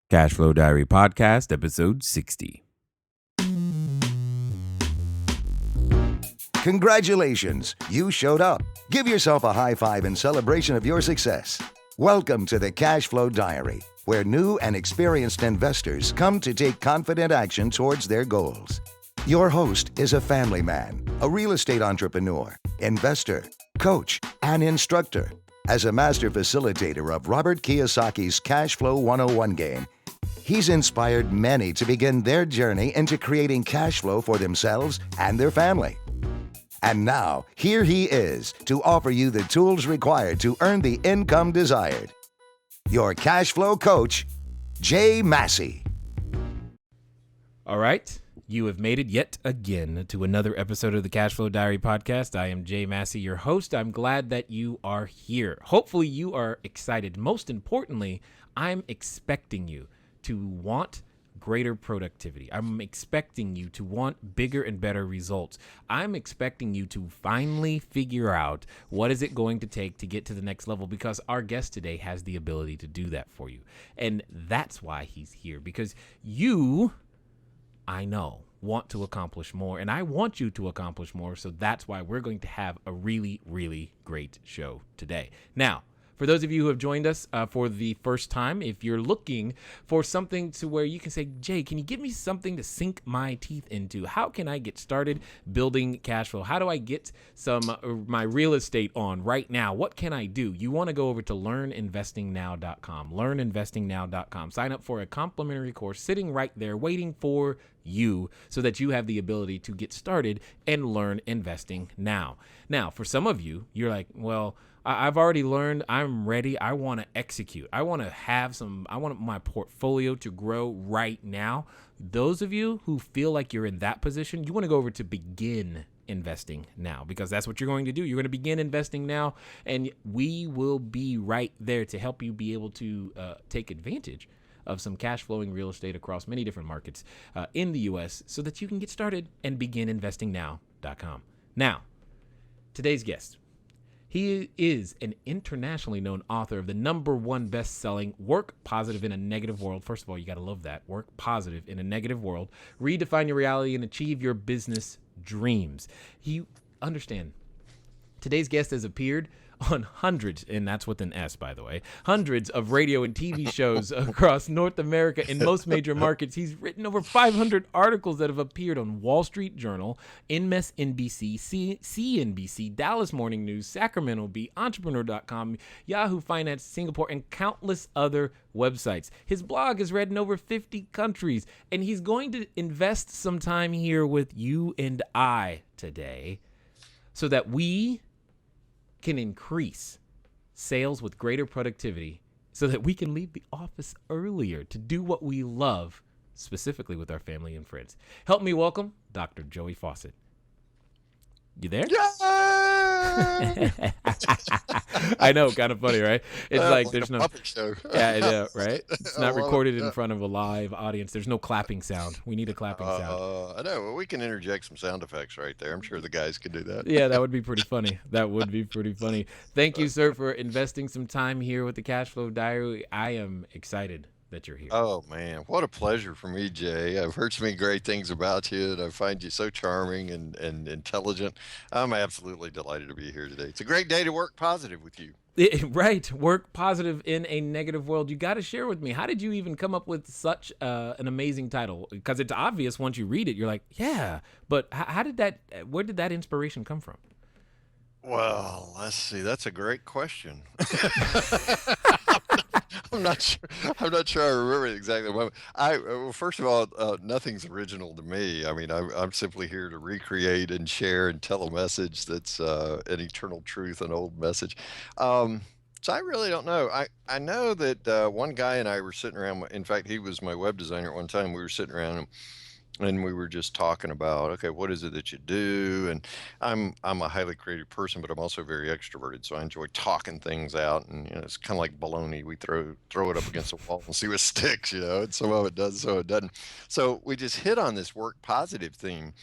Cashflow Diary Podcast, episode 60. Congratulations, you showed up. Give yourself a high five in celebration of your success. Welcome to the Cashflow Diary, where new and experienced investors come to take confident action towards their goals. Your host is a family man, a real estate entrepreneur, investor, coach, and instructor. As a master facilitator of Robert Kiyosaki's Cashflow 101 game, he's inspired many to begin their journey into creating cash flow for themselves and their family. And now, here he is to offer you the tools required to earn the income desired. Your cash flow coach, Jay Massey. All right, you have made it yet again to another episode of the Cashflow Diary Podcast. I am Jay Massey, your host. I'm glad that you are here. Hopefully you are excited. Most importantly, I'm expecting you to want greater productivity. I'm expecting you to want bigger and better results. I'm expecting you to finally figure out what is it going to take to get to the next level, because our guest today has the ability to do that for you. And that's why he's here, because you, I know, want to accomplish more, and I want you to accomplish more. So that's why we're going to have a really, really great show today. Now, for those of you who have joined us for the first time, if you're looking for something to where you can say, Jay, can you give me something to sink my teeth into? How can I get started building cash flow? How do I get my real estate on right now? What can I do? You want to go over to learninvestingnow.com, learninvestingnow.com. Sign up for a complimentary course sitting right there waiting for you so that you have the ability to get started and learn investing now. Now, for some of you, you're like, well, I've already learned. I'm ready. I want to execute. I want my portfolio to grow right now. Those of you who feel like you're in that position, you want to go over to begin investing now, because that's what you're going to do. You're going to begin investing now, and we will be right there to help you be able to take advantage of some cash flowing real estate across many different markets in the U.S. so that you can get started and begininvestingnow.com. Now, today's guest. He is an internationally known author of the #1 best-selling Work Positive in a Negative World. First of all, you got to love that. Work Positive in a Negative World. Redefine your reality and achieve your business dreams. Understand, today's guest has appeared on hundreds, and that's with an S, by the way, hundreds of radio and TV shows across North America in most major markets. He's written over 500 articles that have appeared on Wall Street Journal, MSNBC, CNBC, Dallas Morning News, Sacramento Bee, Entrepreneur.com, Yahoo Finance, Singapore, and countless other websites. His blog is read in over 50 countries, and he's going to invest some time here with you and I today so that we can increase sales with greater productivity, so that we can leave the office earlier to do what we love, specifically with our family and friends. Help me welcome Dr. Joey Faucette. You there? Yeah! I know, kind of funny, right? It's like there's no puppet show. Yeah, I know, right? It's not recorded in front of a live audience. There's no clapping sound. We need a clapping sound. I know. Well, we can interject some sound effects right there. I'm sure the guys can do that. Yeah, that would be pretty funny. That would be pretty funny. Thank you, sir, for investing some time here with the Cashflow Diary. I am excited that you're here. Oh, man. What a pleasure for me, Jay. I've heard so many great things about you, and I find you so charming and intelligent. I'm absolutely delighted to be here today. It's a great day to work positive with you. Right. Work positive in a negative world. You got to share with me. How did you even come up with such an amazing title? Because it's obvious once you read it, you're like, yeah. But where did that inspiration come from? Well, let's see. That's a great question. I'm not sure. I'm not sure I remember it exactly. Well, first of all, nothing's original to me. I mean, I'm simply here to recreate and share and tell a message that's an eternal truth, an old message. So I really don't know. I know that one guy and I were sitting around. In fact, he was my web designer at one time. We were sitting around and we were just talking about, okay, what is it that you do? And I'm a highly creative person, but I'm also very extroverted, so I enjoy talking things out. And it's kind of like baloney. We throw it up against the wall and see what sticks. And some of it does, some of it doesn't. So we just hit on this work positive theme.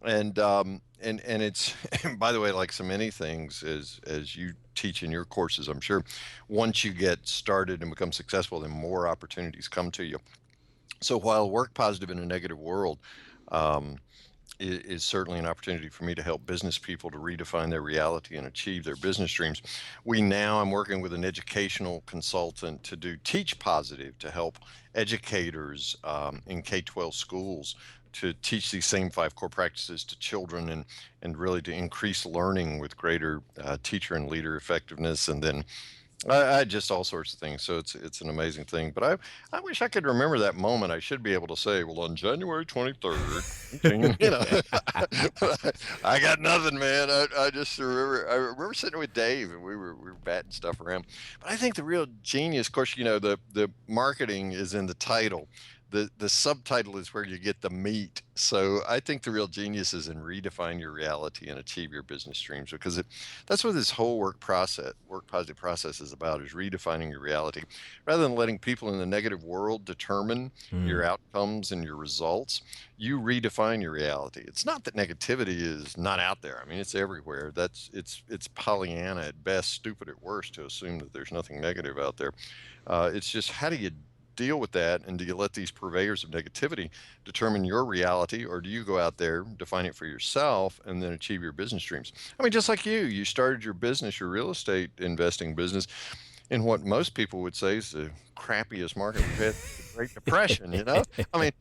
And it's and by the way, like so many things, as you teach in your courses, I'm sure, once you get started and become successful, then more opportunities come to you. So while work positive in a negative world, um, is certainly an opportunity for me to help business people to redefine their reality and achieve their business dreams. I'm working with an educational consultant to do Teach Positive to help educators in K-12 schools to teach these same five core practices to children and really to increase learning with greater teacher and leader effectiveness. And then I just all sorts of things. So it's an amazing thing. But I wish I could remember that moment. I should be able to say, well, on January 23rd, you know, I got nothing, man. I just remember. I remember sitting with Dave and we were batting stuff around. But I think the real genius, of course, the marketing is in the title. The subtitle is where you get the meat. So I think the real genius is in redefine your reality and achieve your business dreams because that's what this whole work positive process is about, is redefining your reality. Rather than letting people in the negative world determine Mm. your outcomes and your results, you redefine your reality. It's not that negativity is not out there. I mean, it's everywhere. It's Pollyanna at best, stupid at worst to assume that there's nothing negative out there. It's just how do you deal with that, and do you let these purveyors of negativity determine your reality, or do you go out there, define it for yourself, and then achieve your business dreams? I mean, just like you started your business, your real estate investing business, in what most people would say is the crappiest market we've had since the Great Depression, you know? I mean,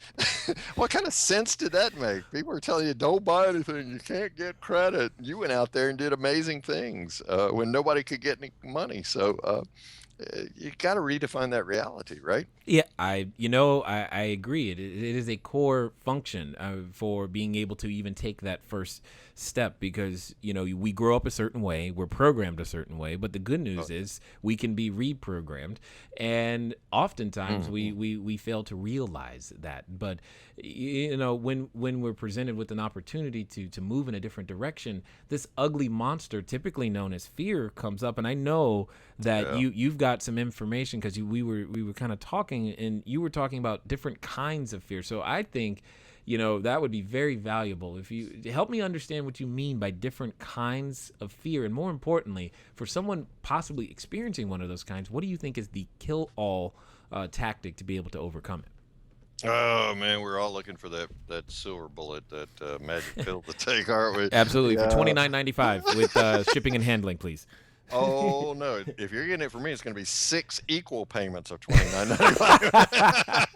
what kind of sense did that make? People are telling you, don't buy anything, you can't get credit. You went out there and did amazing things when nobody could get any money. So you got to redefine that reality, right? Yeah, I agree. It is a core function for being able to even take that first step because, we grow up a certain way, we're programmed a certain way, but the good news is we can be reprogrammed. And oftentimes we fail to realize that. But, when we're presented with an opportunity to move in a different direction, this ugly monster, typically known as fear, comes up. And I know that Yeah. you've got some information because we were kind of talking and you were talking about different kinds of fear. So I think that would be very valuable if you help me understand what you mean by different kinds of fear, and more importantly, for someone possibly experiencing one of those kinds, what do you think is the kill all tactic to be able to overcome it? Oh man, we're all looking for that silver bullet, that magic pill to take, aren't we? Absolutely, for Yeah. $29.95 with shipping and handling, please. Oh no! If you're getting it from me, it's going to be 6 equal payments of 29.95.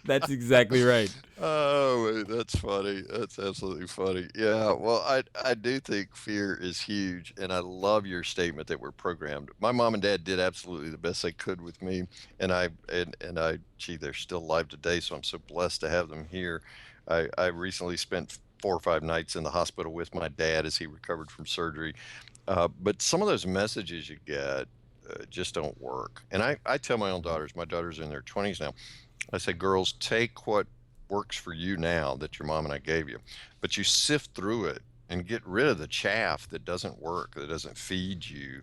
That's exactly right. Oh, wait, that's funny. That's absolutely funny. Yeah. Well, I do think fear is huge, and I love your statement that we're programmed. My mom and dad did absolutely the best they could with me, gee, they're still alive today, so I'm so blessed to have them here. I recently spent 4 or 5 nights in the hospital with my dad as he recovered from surgery. But some of those messages you get just don't work. And I tell my own daughters, my daughters are in their 20s now, I say, girls, take what works for you now that your mom and I gave you, but you sift through it and get rid of the chaff that doesn't work, that doesn't feed you,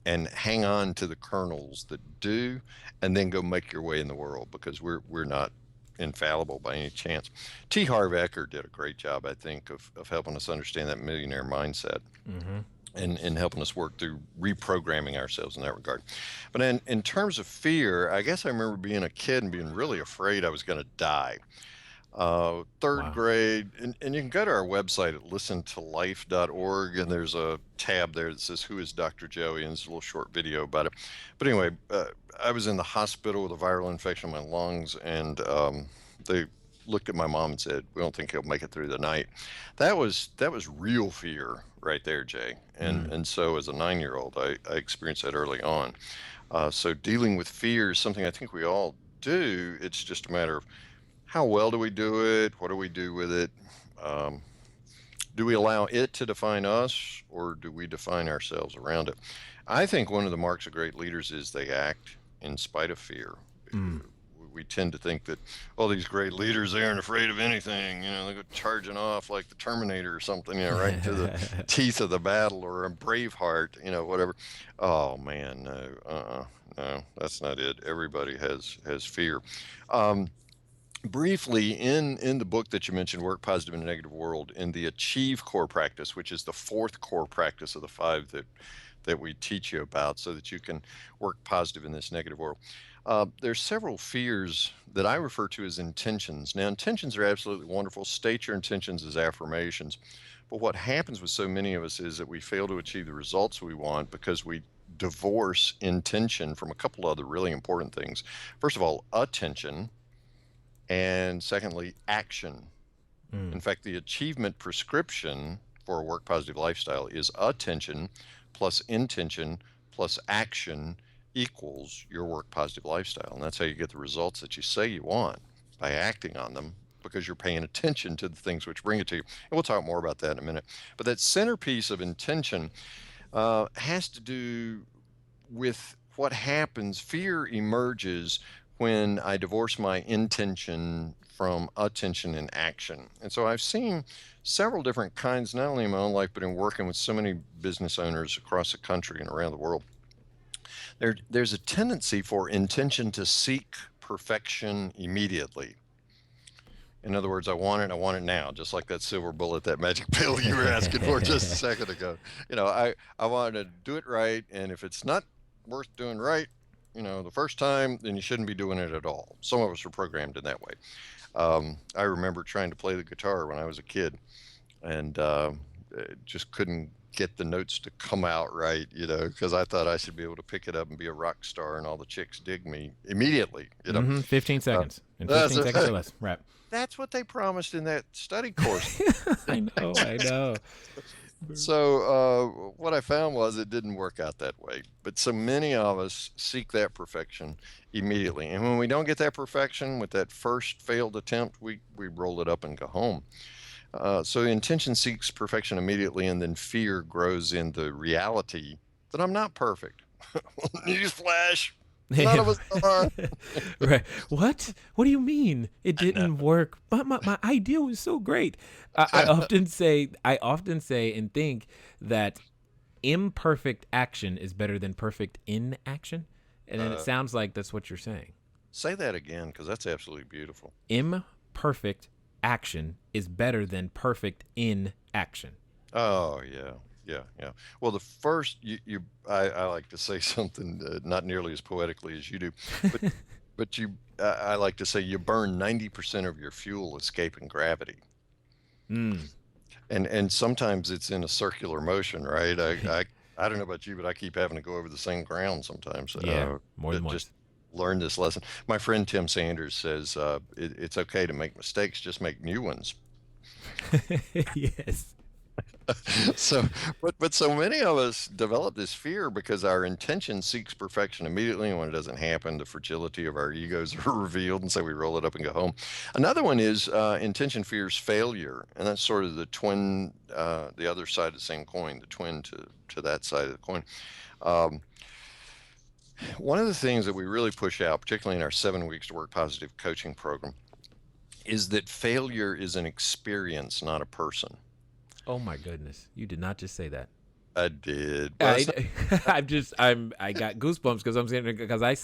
and hang on to the kernels that do, and then go make your way in the world because we're not infallible by any chance. T. Harv Eker did a great job, I think, of helping us understand that millionaire mindset Mm-hmm. and helping us work through reprogramming ourselves in that regard. But in terms of fear, I guess I remember being a kid and being really afraid I was going to die. Third Wow. grade, and you can go to our website at listentolife.org, and there's a tab there that says, Who is Dr. Joey? And it's a little short video about it. But anyway, I was in the hospital with a viral infection in my lungs, and they looked at my mom and said, We don't think he'll make it through the night. That was real fear right there, Jay. And Mm. and so as a 9-year old, I experienced that early on. So dealing with fear is something I think we all do. It's just a matter of how well do we do it? What do we do with it? Um, do we allow it to define us, or do we define ourselves around it? I think one of the marks of great leaders is they act in spite of fear. Mm. We tend to think that, oh, these great leaders, they aren't afraid of anything. They go charging off like the Terminator or something, right into the teeth of the battle, or a Braveheart, whatever. Oh man, no, no, that's not it. Everybody has fear. Um, briefly, in the book that you mentioned, Work Positive in a Negative World, in the Achieve core practice, which is the fourth core practice of the five that we teach you about so that you can work positive in this negative world. There's several fears that I refer to as intentions. Now, intentions are absolutely wonderful. State your intentions as affirmations. But what happens with so many of us is that we fail to achieve the results we want because we divorce intention from a couple other really important things. First of all, attention, and secondly, action. In Mm. fact, the achievement prescription for a work positive lifestyle is attention plus intention plus action equals your work positive lifestyle. And that's how you get the results that you say you want, by acting on them, because you're paying attention to the things which bring it to you. And we'll talk more about that in a minute. But that centerpiece of intention has to do with what happens. Fear emerges when I divorce my intention from attention and action. And so I've seen several different kinds, not only in my own life, but in working with so many business owners across the country and around the world. There's a tendency for intention to seek perfection immediately. In other words, I want it now, just like that silver bullet, that magic pill you were asking for just a second ago. I want to do it right, and if it's not worth doing right, the first time, then you shouldn't be doing it at all. Some of us are programmed in that way. I remember trying to play the guitar when I was a kid, and just couldn't get the notes to come out right, because I thought I should be able to pick it up and be a rock star, and all the chicks dig me immediately. 15 Uh, seconds. In 15 seconds or less. Right. that's what they promised in that study course. I know. I know. So what I found was it didn't work out that way. But so many of us seek that perfection immediately. And when we don't get that perfection with that first failed attempt, we roll it up and go home. So intention seeks perfection immediately, and then fear grows in the reality that I'm not perfect. Newsflash. None of us are. Right. What? What do you mean it didn't work? But my idea was so great. I often say and think that imperfect action is better than perfect inaction. And then it sounds like that's what you're saying. Say that again, because that's absolutely beautiful. Imperfect action is better than perfect inaction. Oh yeah, yeah. Well, the first I like to say something not nearly as poetically as you do, but I like to say you burn 90% of your fuel escaping gravity, Mm. and sometimes it's in a circular motion, right? I don't know about you, but I keep having to go over the same ground sometimes. Yeah, more than Just once. learn this lesson. My friend Tim Sanders says it's okay to make mistakes, just make new ones. Yes. So, but so many of us develop this fear because our intention seeks perfection immediately, and when it doesn't happen, the fragility of our egos are revealed, and so we roll it up and go home. Another one is intention fears failure, and that's sort of the twin, the other side of the same coin, the twin to that side of the coin. Um, One of the things that we really push out, particularly in our 7 weeks to work positive coaching program, is that failure is an experience, not a person. Oh my goodness. You did not just say that. I did, but that's not. I, I got goosebumps because I'm saying because I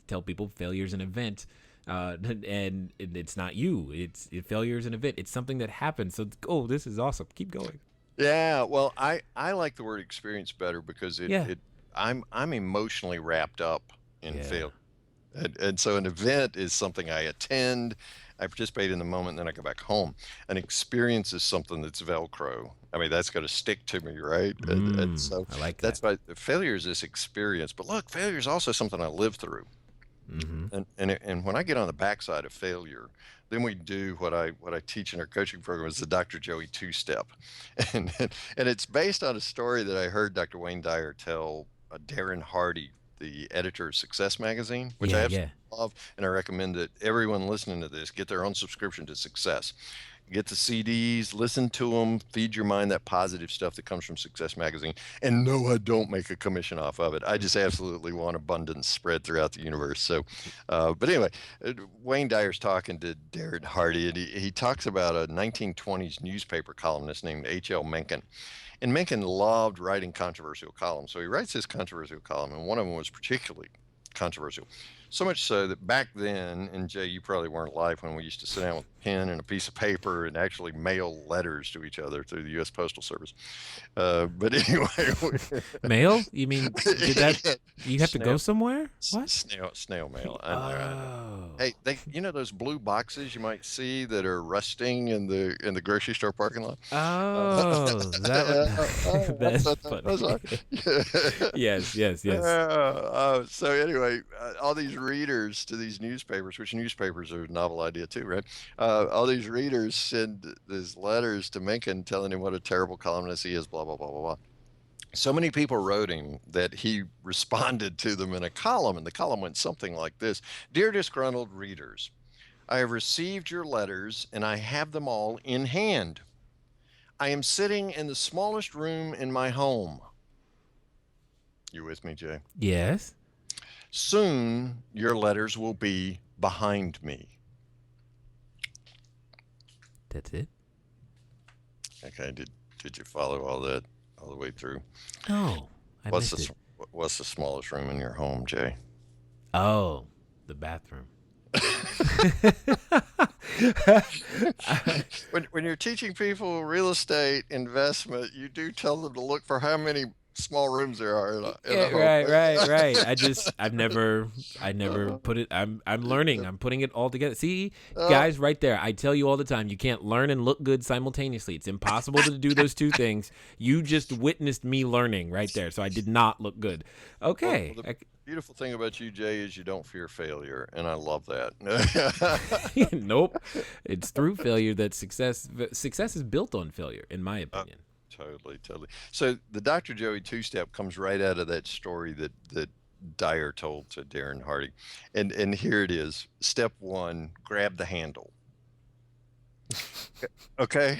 tell people failure's an event, and it's not you. Failure is an event. It's something that happens. So this is awesome. Keep going. Yeah, well, I like the word experience better because Yeah. I'm emotionally wrapped up in Yeah. failure. And so an event is something I attend, I participate in the moment, and then I go back home. An experience is something that's Velcro. I mean, that's going to stick to me, right? And so I like that. that's why failure is this experience. But look, failure is also something I live through. Mm-hmm. And when I get on the backside of failure, then we do what I teach in our coaching program is the Dr. Joey two-step, and it's based on a story that I heard Dr. Wayne Dyer tell Darren Hardy, the editor of Success Magazine, which I Yeah. absolutely Yeah. love, and I recommend that everyone listening to this get their own subscription to Success. Get the CDs, listen to them, feed your mind that positive stuff that comes from Success Magazine. And no, I don't make a commission off of it. I just absolutely want abundance spread throughout the universe. So, but anyway, Wayne Dyer's talking to Darren Hardy, and he talks about a 1920s newspaper columnist named H.L. Mencken. And Mencken loved writing controversial columns. So he writes this controversial column, and one of them was particularly controversial. So much so that back then, and Jay, you probably weren't alive when we used to sit down with a pen and a piece of paper and actually mail letters to each other through the U.S. Postal Service. But anyway, Mail? You mean did that? You have to go snail, somewhere? What? snail mail. I know. Oh. Hey, those blue boxes you might see that are rusting in the grocery store parking lot. Oh, is that what? That's That's what that funny. was. Yes, yes, yes. So anyway, all these readers to these newspapers, which newspapers are a novel idea too, right? All these readers send these letters to Mencken telling him what a terrible columnist he is, blah blah blah blah blah. So many people wrote him that he responded to them in a column, and the column went something like this: "Dear disgruntled readers, I have received your letters and I have them all in hand. I am sitting in the smallest room in my home." You with me, Jay? Yes. "Soon your letters will be behind me." That's it. Okay, did you follow all that all the way through? No, I What's missed it. what's the smallest room in your home, Jay? Oh, the bathroom. When you're teaching people real estate investment, you do tell them to look for how many small rooms there are in a Yeah, home. right. I never put it. I'm learning. I'm putting it all together. See, Uh, guys, right there. I tell you all the time, you can't learn and look good simultaneously. It's impossible to do those two things. You just witnessed me learning right there. So I did not look good. well, Okay. the beautiful thing about you, Jay, is you don't fear failure, and I love that. Nope. It's through failure that success is built on failure, in my opinion. Totally, totally. So the Dr. Joey two-step comes right out of that story that Dyer told to Darren Hardy, and here it is. Step one: grab the handle. Okay,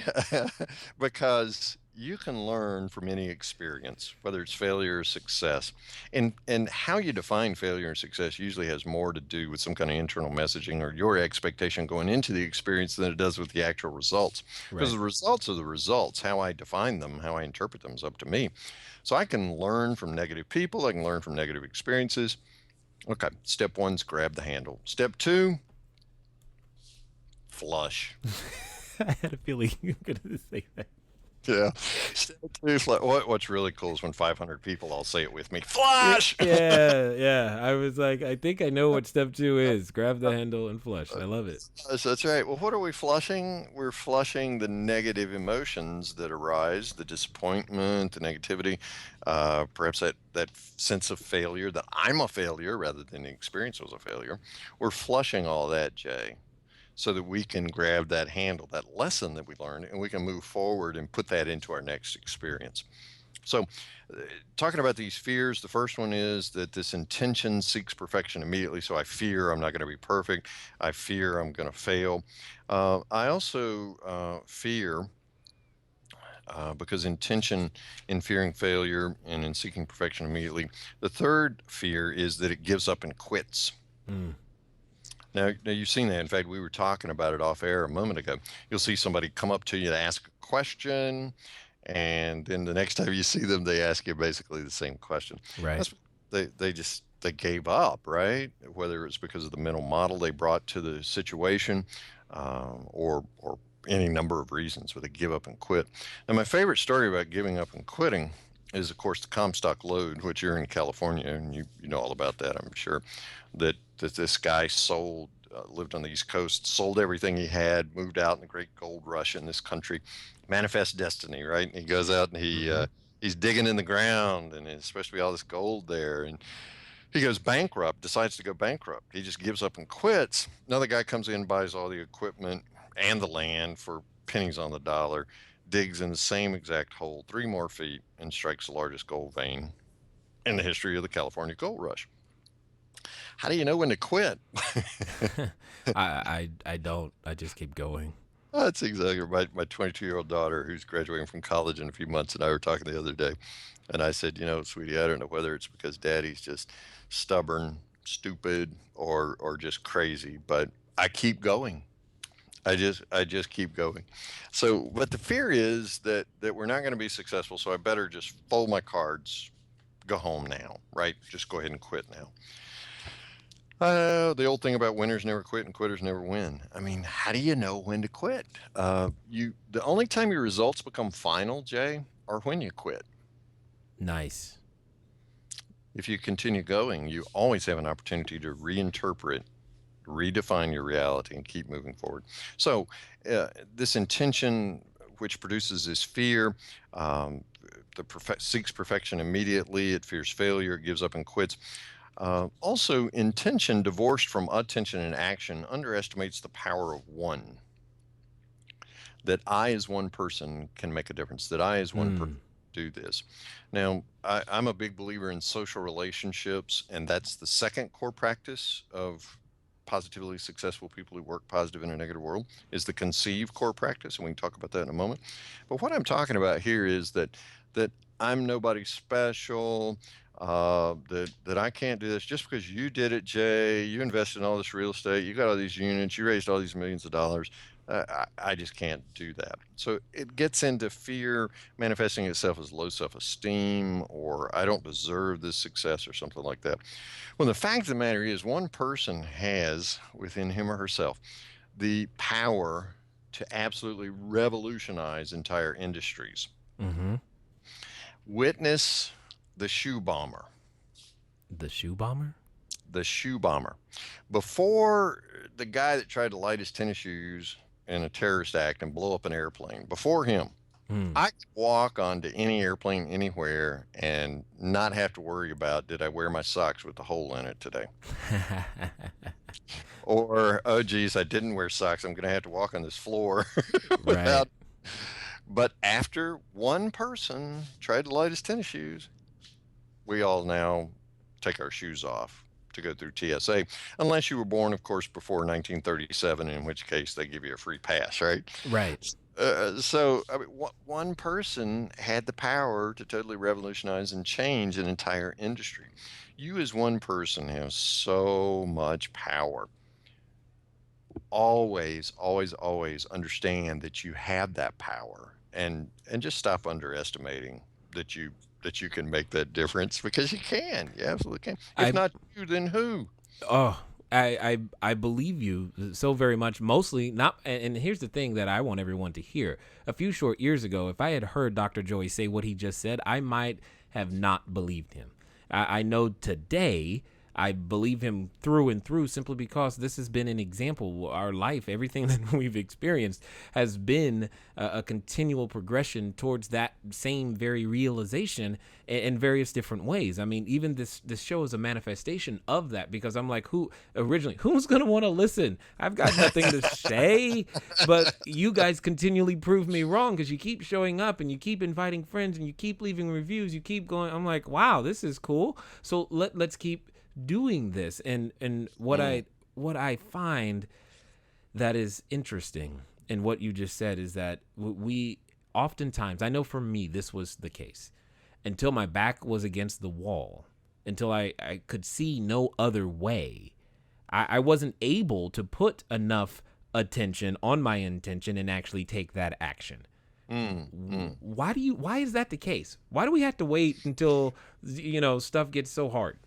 because you can learn from any experience, whether it's failure or success, and how you define failure and success usually has more to do with some kind of internal messaging or your expectation going into the experience than it does with the actual results. Because Right. the results are the results. How I define them, how I interpret them is up to me. So I can learn from negative people. I can learn from negative experiences. Okay, step one's grab the handle. Step two, flush. I had a feeling you were going to say that. Yeah. Step two, what's really cool is when 500 people all say it with me. Flush! Yeah. I was like, I think I know what step 2 is. Grab the handle and flush. I love it. That's right. Well, what are we flushing? We're flushing the negative emotions that arise, the disappointment, the negativity, perhaps that sense of failure, that I'm a failure rather than the experience was a failure. We're flushing all that, Jay, so that we can grab that handle, that lesson that we learned, and we can move forward and put that into our next experience. So, talking about these fears, the first one is that this intention seeks perfection immediately. So, I fear I'm not going to be perfect. I fear I'm going to fail. I also fear because intention in fearing failure and in seeking perfection immediately. The third fear is that it gives up and quits. Mm. Now you've seen that. In fact, we were talking about it off air a moment ago. You'll see somebody come up to you to ask a question, and then the next time you see them, they ask you basically the same question. Right. That's they gave up, right? Whether it's because of the mental model they brought to the situation, or any number of reasons, but they give up and quit. Now, my favorite story about giving up and quitting is, of course, the Comstock Lode, which you're in California, and you know all about that, I'm sure. That this guy sold, lived on the East Coast, sold everything he had, moved out in the great gold rush in this country, manifest destiny, right? And he goes out and he's digging in the ground, and it's supposed to be all this gold there, and he goes bankrupt, decides to go bankrupt. He just gives up and quits. Another guy comes in, buys all the equipment and the land for pennies on the dollar, digs in the same exact hole 3 more feet, and strikes the largest gold vein in the history of the California gold rush. How do you know when to quit? I don't. I just keep going. That's exactly right. My 22-year-old daughter, who's graduating from college in a few months, and I were talking the other day, and I said, sweetie, I don't know whether it's because daddy's just stubborn, stupid, or just crazy, but I keep going. I just keep going. So, but the fear is that we're not going to be successful, so I better just fold my cards, go home now, right? Just go ahead and quit now. The old thing about winners never quit and quitters never win. I mean, how do you know when to quit? The only time your results become final, Jay, are when you quit. Nice. If you continue going, you always have an opportunity to reinterpret, redefine your reality, and keep moving forward. So, this intention, which produces this fear, um, seeks perfection immediately. It fears failure, gives up and quits. Also, intention divorced from attention and action underestimates the power of one. That I, as one person, can make a difference. That I, as one person, Mm. do this. Now, I'm a big believer in social relationships, and that's the second core practice of positively successful people who work positive in a negative world is the conceive core practice, and we can talk about that in a moment. But what I'm talking about here is that I'm nobody special. That I can't do this just because you did it, Jay. You invested in all this real estate. You got all these units. You raised all these millions of dollars. I just can't do that. So it gets into fear manifesting itself as low self esteem or I don't deserve this success or something like that. Well, the fact of the matter is, one person has within him or herself the power to absolutely revolutionize entire industries. Mm-hmm. Witness the shoe bomber. The shoe bomber? The shoe bomber. Before the guy that tried to light his tennis shoes in a terrorist act and blow up an airplane, before him, Mm. I could walk onto any airplane anywhere and not have to worry about did I wear my socks with the hole in it today? Or, oh, geez, I didn't wear socks. I'm going to have to walk on this floor Right. without. But after one person tried to light his tennis shoes, we all now take our shoes off to go through TSA, unless you were born, of course, before 1937, in which case they give you a free pass, right? Right. So, I mean, one person had the power to totally revolutionize and change an entire industry. You, as one person, have so much power. Always, always, always understand that you have that power, and just stop underestimating that you can make that difference because you can. You absolutely can. If I not you, then who? Oh, I believe you so very much. Mostly not, and here's the thing that I want everyone to hear. A few short years ago, if I had heard Dr. Joey say what he just said, I might have not believed him. I know today I believe him through and through simply because this has been an example. Our life, everything that we've experienced has been a continual progression towards that same very realization in various different ways. I mean, even this show is a manifestation of that because I'm like, who's going to want to listen? I've got nothing to say, but you guys continually prove me wrong because you keep showing up and you keep inviting friends and you keep leaving reviews. You keep going. I'm like, wow, this is cool. So let's keep doing this. And Mm, what I find that is interesting in what you just said is that we oftentimes, I know for me this was the case until my back was against the wall, until I could see no other way. I wasn't able to put enough attention on my intention and actually take that action. mm. Why is that the case? Why do we have to wait until stuff gets so hard?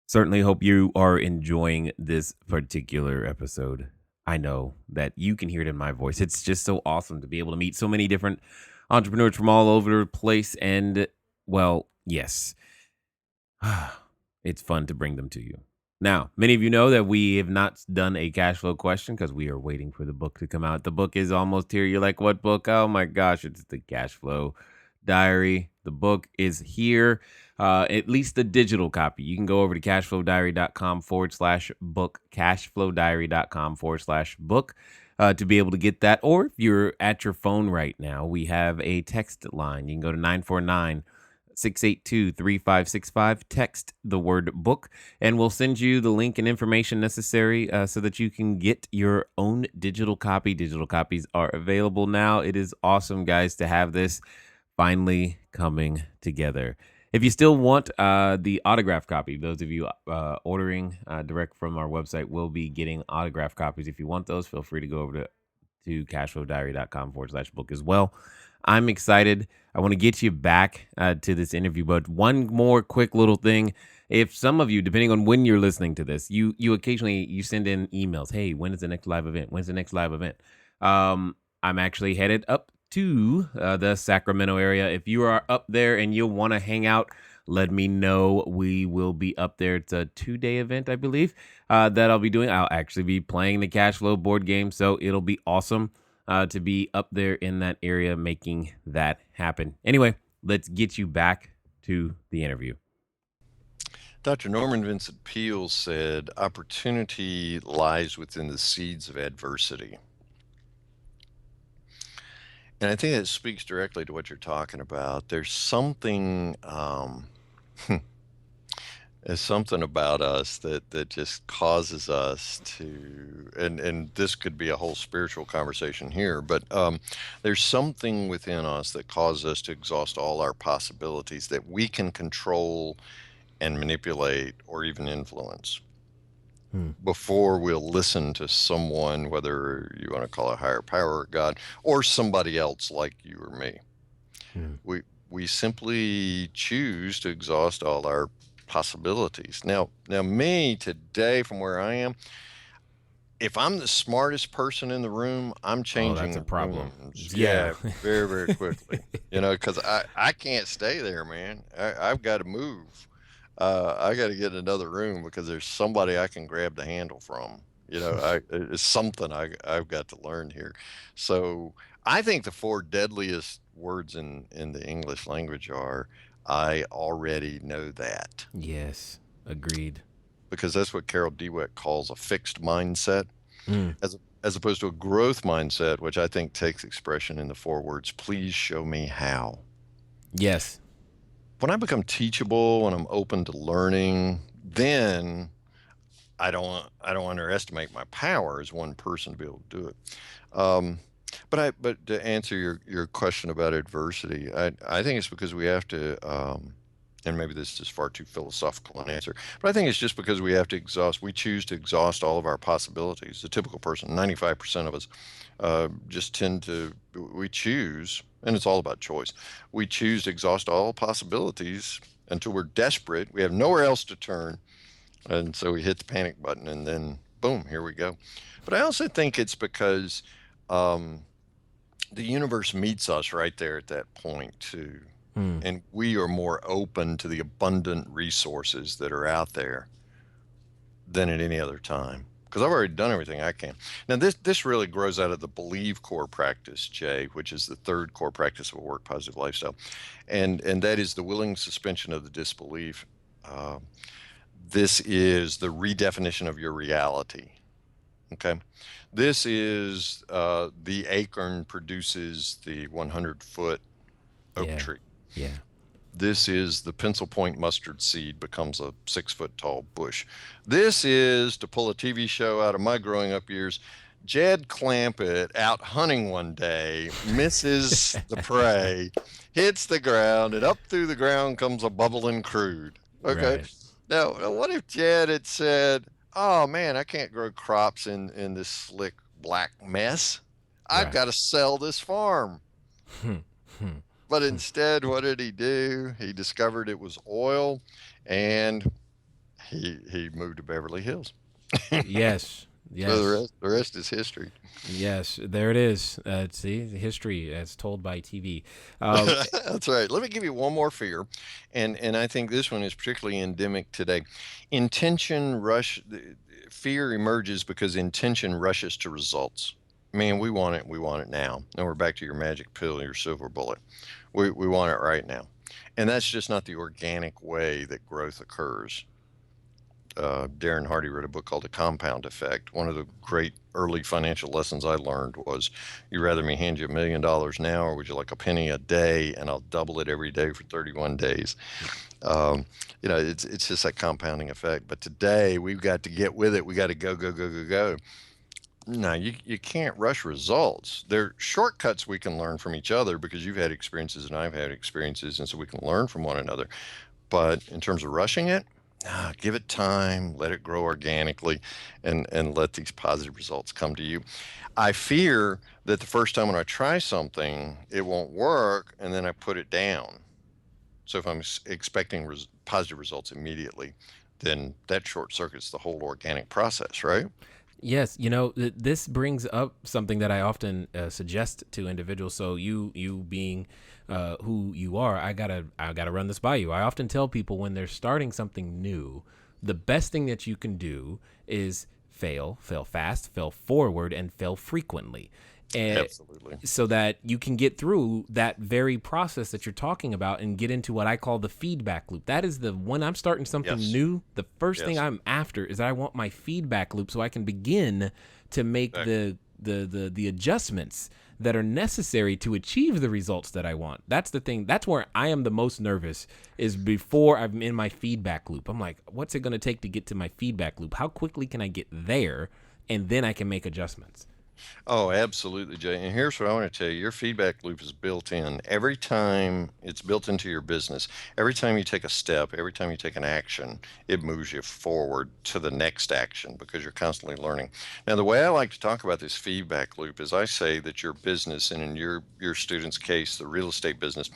Certainly hope you are enjoying this particular episode. I know that you can hear it in my voice. It's just so awesome to be able to meet so many different entrepreneurs from all over the place. And, well, yes, it's fun to bring them to you. Now, many of you know that we have not done a cash flow question because we are waiting for the book to come out. The book is almost here. You're like, what book? Oh my gosh, it's the cash flow diary. The book is here, at least the digital copy. You can go over to cashflowdiary.com/book, cashflowdiary.com/book to be able to get that. Or if you're at your phone right now, we have a text line. You can go to 949-682-3565, text the word book, and we'll send you the link and information necessary so that you can get your own digital copy. Digital copies are available now. It is awesome, guys, to have this finally coming together. If you still want the autograph copy, those of you ordering direct from our website will be getting autograph copies. If you want those, feel free to go over to cashflowdiary.com/book as well. I'm excited. I want to get you back to this interview, but one more quick little thing. if some of you, depending on when you're listening to this, you occasionally you send in emails. Hey, when is the next live event? When's the next live event? I'm actually headed up to the Sacramento area. If you are up there and you'll want to hang out, let me know. We will be up there. It's a 2-day event, I believe, that I'll be doing. I'll actually be playing the cash flow board game, so it'll be awesome to be up there in that area making that happen. Anyway, let's get you back to the interview. Dr. Norman Vincent Peale said, opportunity lies within the seeds of adversity. And I think that speaks directly to what you're talking about. There's something, there's something about us that just causes us to, and this could be a whole spiritual conversation here, but there's something within us that causes us to exhaust all our possibilities that we can control and manipulate or even influence before we'll listen to someone, whether you want to call it higher power or God, or somebody else like you or me. We simply choose to exhaust all our possibilities. Now me today, from where I am, if I'm the smartest person in the room, I'm changing that's a problem. rooms. Yeah. Very, very quickly. Because I can't stay there, man. I've got to move. I got to get in another room because there's somebody I can grab the handle from. It's something I've got to learn here. So I think the 4 deadliest words in the English language are, I already know that. Yes, agreed. Because that's what Carol Dweck calls a fixed mindset, as opposed to a growth mindset, which I think takes expression in the 4 words, please show me how. Yes. When I become teachable and I'm open to learning, then I don't underestimate my power as one person to be able to do it. But to answer your question about adversity, I think it's because we have to, and maybe this is far too philosophical an answer, but I think it's just because we choose to exhaust all of our possibilities. The typical person, 95% of us, we choose, and it's all about choice. We choose to exhaust all possibilities until we're desperate. We have nowhere else to turn. And so we hit the panic button and then boom, here we go. But I also think it's because the universe meets us right there at that point too. And we are more open to the abundant resources that are out there than at any other time. Because I've already done everything I can. Now, this really grows out of the Believe core practice, Jay, which is the 3rd core practice of a work positive lifestyle. And that is the willing suspension of the disbelief. This is the redefinition of your reality. Okay. This is the acorn produces the 100-foot oak tree. Yeah. This is the pencil point mustard seed becomes a 6-foot tall bush. This is, to pull a TV show out of my growing up years, Jed Clampett out hunting one day, misses the prey, hits the ground, and up through the ground comes a bubbling crude. Okay. Right. Now, what if Jed had said, oh man, I can't grow crops in this slick black mess. I've got to sell this farm. But instead, what did he do? He discovered it was oil, and he moved to Beverly Hills. Yes. Yes. So the rest is history. Yes, there it is. See, history as told by TV. That's right. Let me give you one more fear, and I think this one is particularly endemic today. Fear emerges because intention rushes to results. Man, we want it now. Now we're back to your magic pill, your silver bullet. We want it right now. And that's just not the organic way that growth occurs. Darren Hardy wrote a book called The Compound Effect. One of the great early financial lessons I learned was, you rather me hand you $1 million now, or would you like a penny a day, and I'll double it every day for 31 days. It's just that compounding effect. But today we've got to get with it. We got to go. No, you can't rush results. They're shortcuts we can learn from each other because you've had experiences and I've had experiences, and so we can learn from one another. But in terms of rushing it, give it time, let it grow organically, and let these positive results come to you. I fear that the first time when I try something, it won't work, and then I put it down. So if I'm expecting positive results immediately, then that short circuits the whole organic process, right? Yes, this brings up something that I often suggest to individuals. So you being who you are, I gotta run this by you. I often tell people when they're starting something new, the best thing that you can do is fail fast, fail forward, and fail frequently. And Absolutely. so that you can get through that very process that you're talking about and get into what I call the feedback loop. That is the when I'm starting something Yes. new, the first thing Yes. I'm after is I want my feedback loop so I can begin to make Exactly. the adjustments that are necessary to achieve the results that I want. That's the thing. That's where I am the most nervous is before I'm in my feedback loop. I'm like, what's it going to take to get to my feedback loop? How quickly can I get there? And then I can make adjustments. Oh, absolutely, Jay. And here's what I want to tell you. Your feedback loop is built in. Every time it's built into your business, every time you take a step, every time you take an action, it moves you forward to the next action because you're constantly learning. Now, the way I like to talk about this feedback loop is I say that your business, and in your student's case, the real estate business,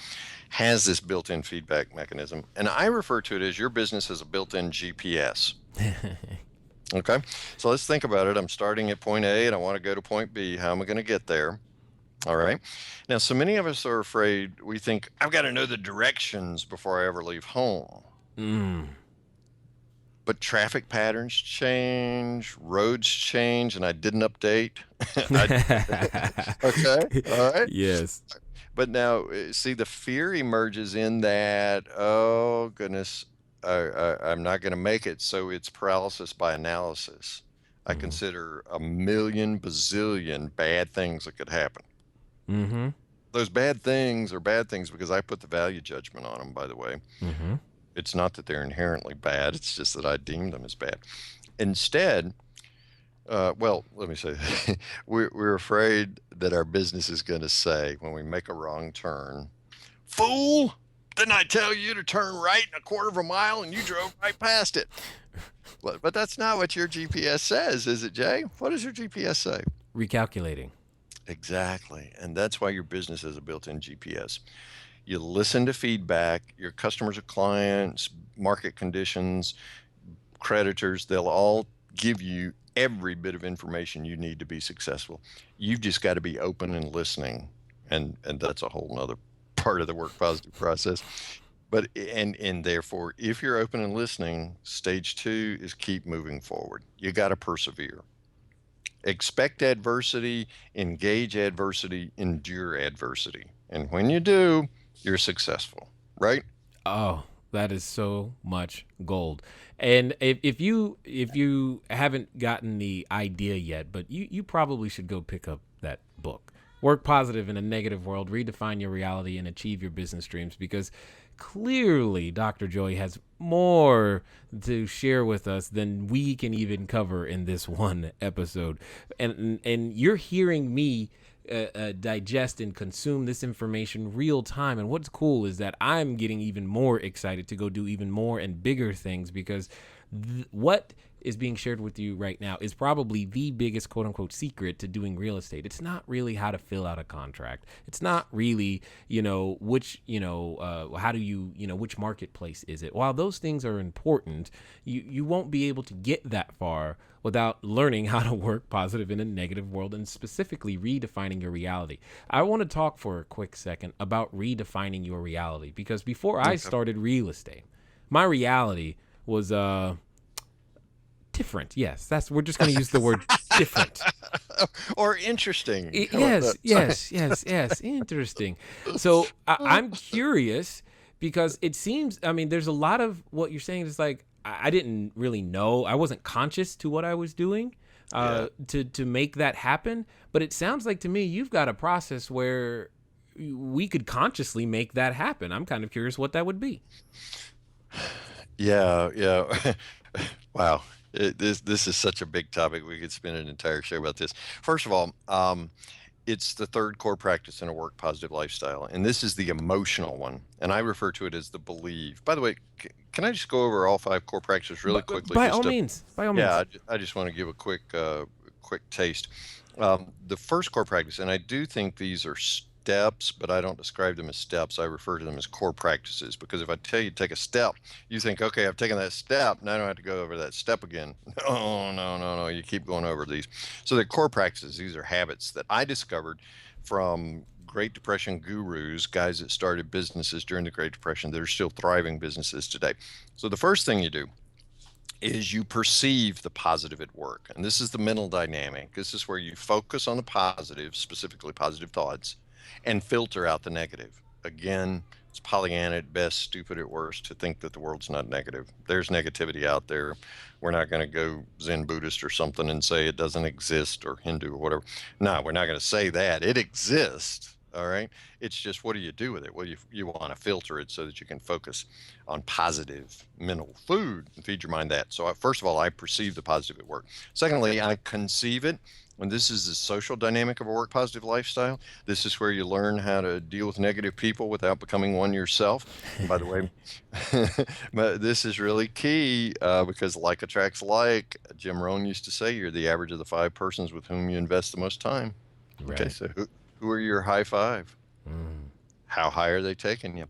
has this built-in feedback mechanism. And I refer to it as your business has a built-in GPS. Okay, so let's think about it. I'm starting at point A and I want to go to point B. How am I going to get there? All right. Now, so many of us are afraid, we think, I've got to know the directions before I ever leave home. Mm. But traffic patterns change, roads change, and I didn't update. Okay. All right. Yes. But now, see, the fear emerges in that, oh, goodness, I'm not going to make it. So it's paralysis by analysis. I Mm-hmm. consider a million bazillion bad things that could happen. Mm-hmm. Those bad things are bad things because I put the value judgment on them, by the way. Mm-hmm. It's not that they're inherently bad, it's just that I deem them as bad. Instead, well, let me say, we're afraid that our business is going to say when we make a wrong turn, fool, didn't I tell you to turn right in a quarter of a mile and you drove right past it? But that's not what your GPS says, is it, Jay? What does your GPS say? Recalculating. Exactly. And that's why your business has a built in GPS. You listen to feedback, your customers or clients, market conditions, creditors, they'll all give you every bit of information you need to be successful. You've just got to be open and listening. And that's a whole nother part of the work positive process. But and therefore, if you're open and listening, stage 2 is keep moving forward. You got to persevere. Expect adversity, engage adversity, endure adversity. And when you do, you're successful, right? Oh, that is so much gold. And if you haven't gotten the idea yet, but you probably should go pick up that book. Work positive in a negative world, redefine your reality and achieve your business dreams because clearly Dr. Joy has more to share with us than we can even cover in this one episode. And you're hearing me digest and consume this information real time. And what's cool is that I'm getting even more excited to go do even more and bigger things because what is being shared with you right now is probably the biggest quote unquote secret to doing real estate. It's not really how to fill out a contract. It's not really, which, how do you, which marketplace is it? While those things are important, you won't be able to get that far without learning how to work positive in a negative world and specifically redefining your reality. I want to talk for a quick second about redefining your reality because before I started real estate, my reality was different. Yes, we're just going to use the word different. Or interesting. Yes. Interesting. So I'm curious because it seems, there's a lot of what you're saying is like, I didn't really know. I wasn't conscious to what I was doing to make that happen. But it sounds like to me, you've got a process where we could consciously make that happen. I'm kind of curious what that would be. Yeah. Wow. This is such a big topic. We could spend an entire show about this. First of all, it's the third core practice in a work positive lifestyle, and this is the emotional one. And I refer to it as the believe. By the way, can I just go over all 5 core practices really quickly? By all means. Yeah, I just want to give a quick taste. The first core practice, and I do think these are steps, but I don't describe them as steps. I refer to them as core practices, because if I tell you to take a step, you think, okay, I've taken that step. Now I don't have to go over that step again. No, no, no, no. You keep going over these. So they're core practices. These are habits that I discovered from Great Depression gurus, guys that started businesses during the Great Depression that are still thriving businesses today. So the first thing you do is you perceive the positive at work. And this is the mental dynamic. This is where you focus on the positive, specifically positive thoughts, and filter out the negative. Again, it's Pollyanna at best, stupid at worst to think that the world's not negative. There's negativity out there. We're not going to go Zen Buddhist or something and say it doesn't exist, or Hindu or whatever. No, we're not going to say that. It exists. All right. It's just, what do you do with it? Well, you want to filter it so that you can focus on positive mental food and feed your mind that. So first of all, I perceive the positive at work. Secondly, I conceive it. And this is the social dynamic of a work positive lifestyle. This is where you learn how to deal with negative people without becoming one yourself. And by the way, but this is really key because like attracts like. Jim Rohn used to say, you're the average of the 5 persons with whom you invest the most time. Right. Okay, so who are your high 5? How high are they taking you?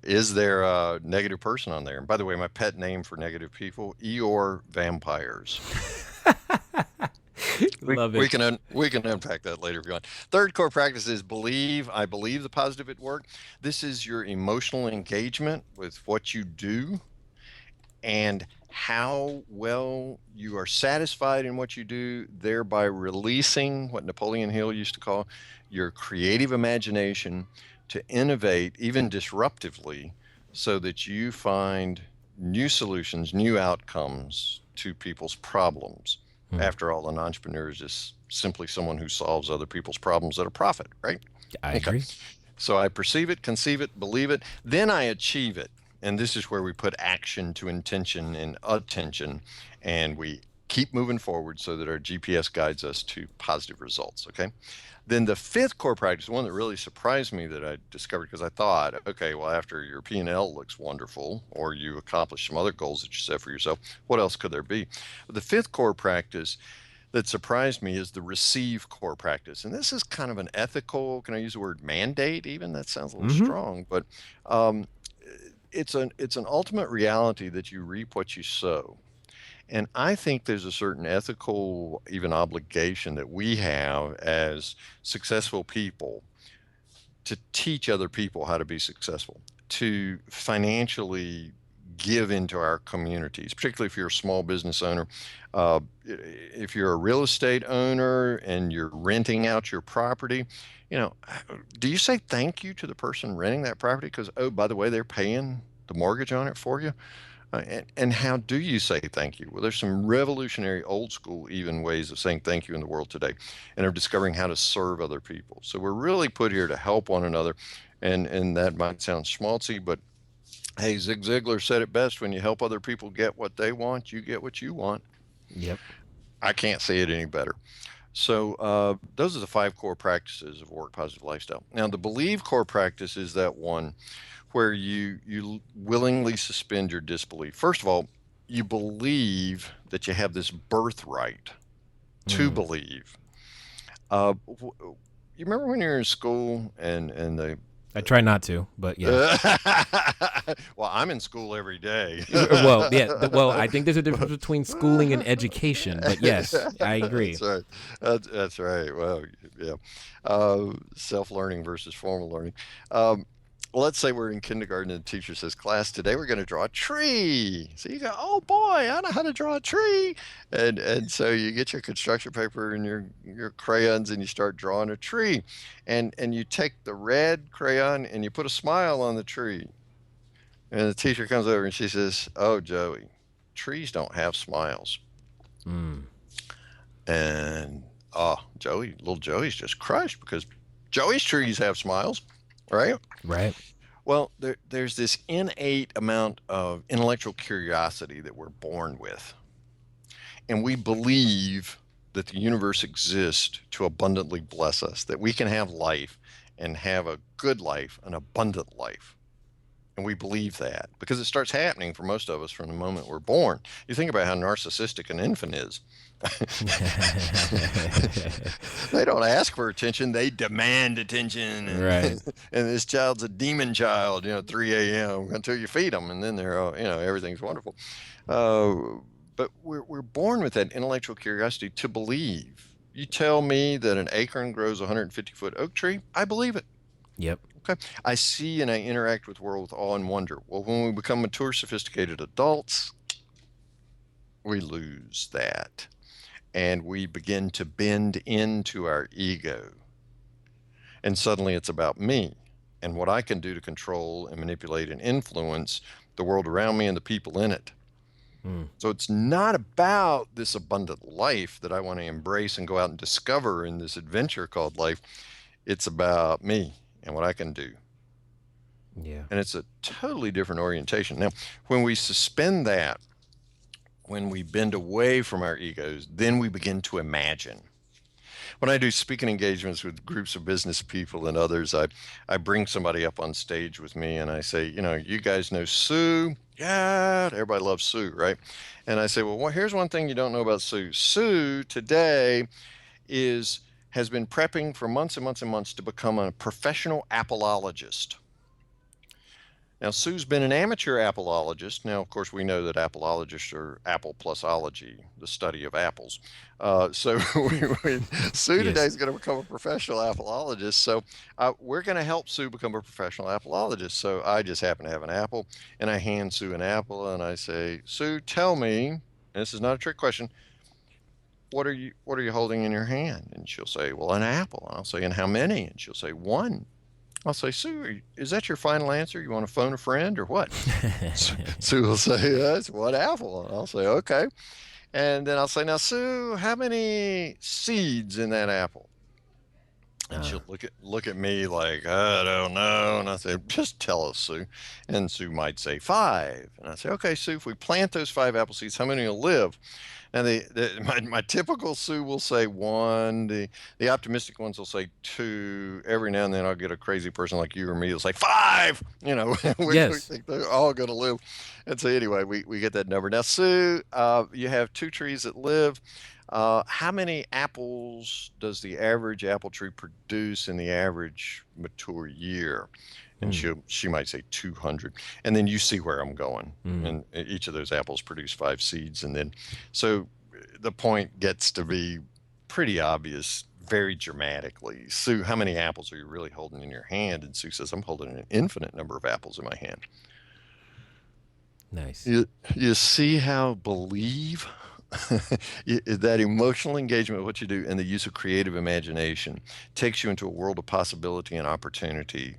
Is there a negative person on there? And by the way, my pet name for negative people, Eeyore vampires. Love it. We can unpack that later if you want. Third core practice is believe. I believe the positive at work. This is your emotional engagement with what you do and how well you are satisfied in what you do, thereby releasing what Napoleon Hill used to call your creative imagination to innovate, even disruptively, so that you find new solutions, new outcomes to people's problems. After all, an entrepreneur is just simply someone who solves other people's problems at a profit, right? I agree. So I perceive it, conceive it, believe it, then I achieve it. And this is where we put action to intention and attention, and we keep moving forward so that our GPS guides us to positive results, okay? Then the 5th core practice, one that really surprised me that I discovered, because I thought, okay, well, after your P&L looks wonderful, or you accomplish some other goals that you set for yourself, what else could there be? But the 5th core practice that surprised me is the receive core practice. And this is kind of an ethical, can I use the word mandate even? That sounds a little strong, but it's an ultimate reality that you reap what you sow. And I think there's a certain ethical, even obligation that we have as successful people to teach other people how to be successful, to financially give into our communities, particularly if you're a small business owner. If you're a real estate owner and you're renting out your property, do you say thank you to the person renting that property? Because, oh, by the way, they're paying the mortgage on it for you. And how do you say thank you? Well, there's some revolutionary old school even ways of saying thank you in the world today, and of discovering how to serve other people. So we're really put here to help one another. And that might sound schmaltzy, but hey, Zig Ziglar said it best: when you help other people get what they want, you get what you want. Yep. I can't say it any better. So those are the 5 core practices of a work positive lifestyle. Now, the believe core practice is that one where you willingly suspend your disbelief. First of all, you believe that you have this birthright to believe. You remember when you were in school and the I try not to, but yeah. Well, I'm in school every day. Well, yeah. Well, I think there's a difference between schooling and education, but yes, I agree. That's right. That's right. Well, yeah. Self-learning versus formal learning. Let's say we're in kindergarten and the teacher says, class, today we're going to draw a tree. So you go, oh boy, I know how to draw a tree. And so you get your construction paper and your crayons and you start drawing a tree. And you take the red crayon and you put a smile on the tree. And the teacher comes over and she says, oh, Joey, trees don't have smiles. And little Joey's just crushed because Joey's trees have smiles. Right? Right. Well, there's this innate amount of intellectual curiosity that we're born with. And we believe that the universe exists to abundantly bless us, that we can have life and have a good life, an abundant life. And we believe that because it starts happening for most of us from the moment we're born. You think about how narcissistic an infant is. They don't ask for attention, they demand attention. And, Right. and this child's a demon child, 3 a.m. until you feed them, and then they're, everything's wonderful. Uh, but we're born with that intellectual curiosity to believe. You tell me that an acorn grows a 150-foot oak tree, I believe it. Yep. Okay. I see and I interact with the world with awe and wonder. Well, when we become mature, sophisticated adults, we lose that. And we begin to bend into our ego. And suddenly it's about me and what I can do to control and manipulate and influence the world around me and the people in it. So it's not about this abundant life that I want to embrace and go out and discover in this adventure called life. It's about me and what I can do. Yeah. And it's a totally different orientation. Now, when we suspend that, when we bend away from our egos, then we begin to imagine. When I do speaking engagements with groups of business people and others, I bring somebody up on stage with me and I say, you guys know Sue? Yeah, everybody loves Sue, right? And I say, well, here's one thing you don't know about Sue. Sue today has been prepping for months and months and months to become a professional appleologist. Now, Sue's been an amateur appleologist. Now, of course, we know that appleologists are apple plusology, the study of apples. So Sue today is going to become a professional appleologist. So we're going to help Sue become a professional appleologist. So I just happen to have an apple, and I hand Sue an apple, and I say, Sue, tell me, and this is not a trick question, what are you holding in your hand? And she'll say, well, an apple. And I'll say, and how many? And she'll say, one. I'll say, Sue, is that your final answer? You want to phone a friend or what? Sue will say, that's one apple. And I'll say, okay. And then I'll say, now, Sue, how many seeds in that apple? And she'll look at me like, I don't know. And I say, just tell us, Sue. And Sue might say 5. And I say, okay, Sue, if we plant those 5 apple seeds, how many will live? Now, my typical Sue will say 1. The optimistic ones will say 2. Every now and then I'll get a crazy person like you or me who'll say 5. We think they're all going to live. And so anyway, we get that number. Now, Sue, you have 2 trees that live. How many apples does the average apple tree produce in the average mature year? And she might say 200. And then you see where I'm going. And each of those apples produce 5 seeds. And then, so the point gets to be pretty obvious very dramatically. Sue, how many apples are you really holding in your hand? And Sue says, I'm holding an infinite number of apples in my hand. Nice. You see how believe that emotional engagement with what you do and the use of creative imagination takes you into a world of possibility and opportunity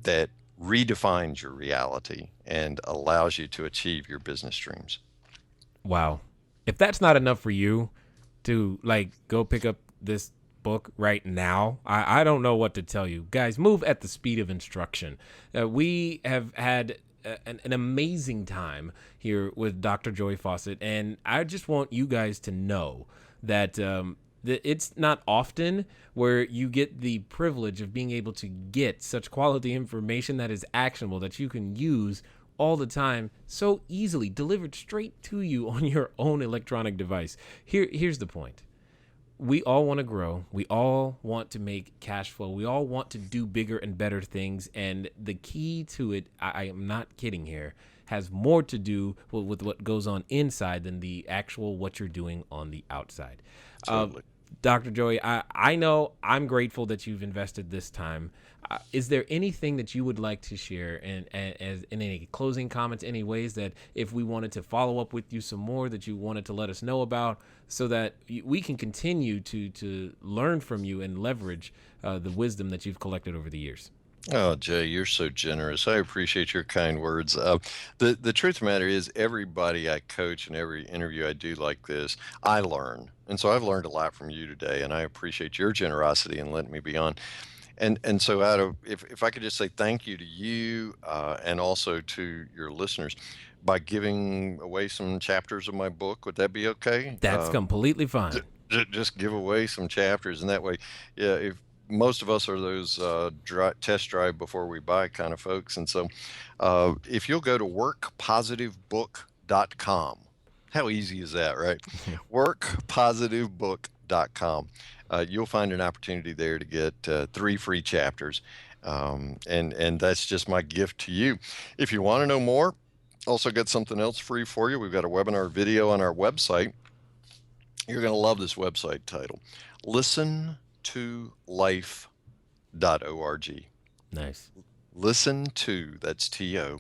that redefines your reality and allows you to achieve your business dreams. Wow. If that's not enough for you to go pick up this book right now, I don't know what to tell you. Guys, move at the speed of instruction. We have had an amazing time here with Dr. Joy Faucette, and I just want you guys to know that it's not often where you get the privilege of being able to get such quality information that is actionable, that you can use all the time so easily, delivered straight to you on your own electronic device. Here's the point. We all want to grow. We all want to make cash flow. We all want to do bigger and better things. And the key to it, I am not kidding here, has more to do with what goes on inside than the actual what you're doing on the outside. Totally. Dr. Joy, I know I'm grateful that you've invested this time. Is there anything that you would like to share and as in any closing comments, any ways that if we wanted to follow up with you some more that you wanted to let us know about so that we can continue to learn from you and leverage the wisdom that you've collected over the years? Oh, Jay, you're so generous. I appreciate your kind words. The truth of the matter is everybody I coach and every interview I do like this, I learn. And so I've learned a lot from you today, and I appreciate your generosity in letting me be on. And so if I could just say thank you to you and also to your listeners by giving away some chapters of my book, would that be okay? That's completely fine. Just give away some chapters, and that way, yeah, if most of us are those test drive before we buy kind of folks. And so if you'll go to workpositivebook.com, how easy is that, right? Workpositivebook.com. You'll find an opportunity there to get 3 free chapters. And that's just my gift to you. If you want to know more, also got something else free for you. We've got a webinar video on our website. You're going to love this website title, listentolife.org. Nice. Listen to, that's T-O,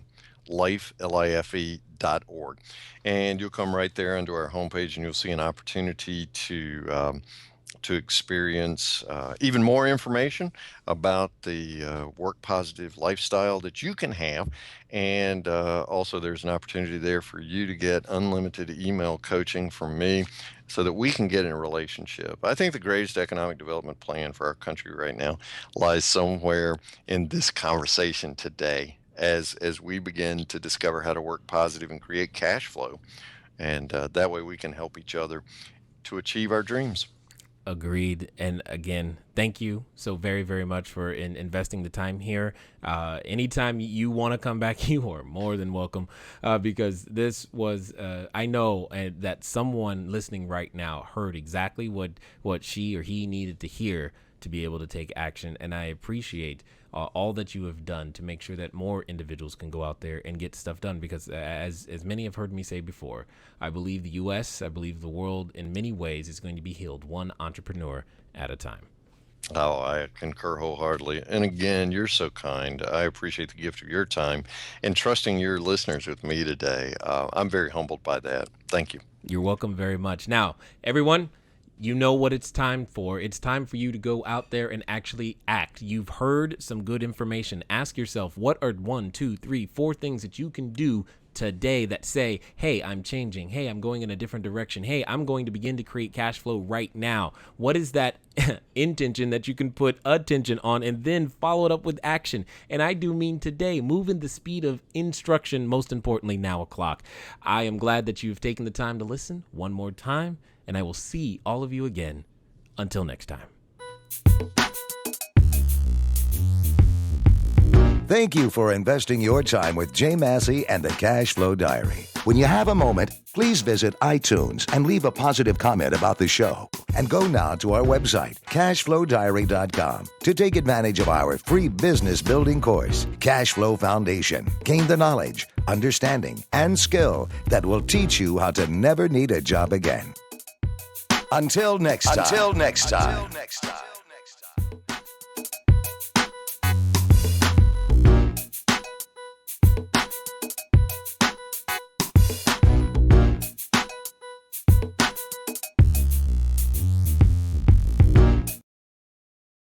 life, Life.org. And you'll come right there onto our homepage and you'll see an opportunity to experience even more information about the work positive lifestyle that you can have. And also there's an opportunity there for you to get unlimited email coaching from me so that we can get in a relationship. I think the greatest economic development plan for our country right now lies somewhere in this conversation today as we begin to discover how to work positive and create cash flow. And that way we can help each other to achieve our dreams. Agreed. And again, thank you so very, very much for investing the time here. Anytime you want to come back, you are more than welcome, because this was, I know that someone listening right now heard exactly what she or he needed to hear to be able to take action. And I appreciate all that you have done to make sure that more individuals can go out there and get stuff done. Because as many have heard me say before, I believe the U.S., I believe the world in many ways is going to be healed one entrepreneur at a time. Oh, I concur wholeheartedly. And again, you're so kind. I appreciate the gift of your time and trusting your listeners with me today. I'm very humbled by that. Thank you. You're welcome very much. Now, everyone, you know what it's time for. It's time for you to go out there and actually act. You've heard some good information. Ask yourself, what are 1, 2, 3, 4 things that you can do today that say, hey, I'm changing. Hey, I'm going in a different direction. Hey, I'm going to begin to create cash flow right now. What is that intention that you can put attention on and then follow it up with action? And I do mean today, move in the speed of instruction, most importantly, now o'clock. I am glad that you've taken the time to listen one more time, and I will see all of you again. Until next time. Thank you for investing your time with Jay Massey and the Cash Flow Diary. When you have a moment, please visit iTunes and leave a positive comment about the show. And go now to our website, cashflowdiary.com, to take advantage of our free business building course, Cash Flow Foundation. Gain the knowledge, understanding, and skill that will teach you how to never need a job again. Until next time.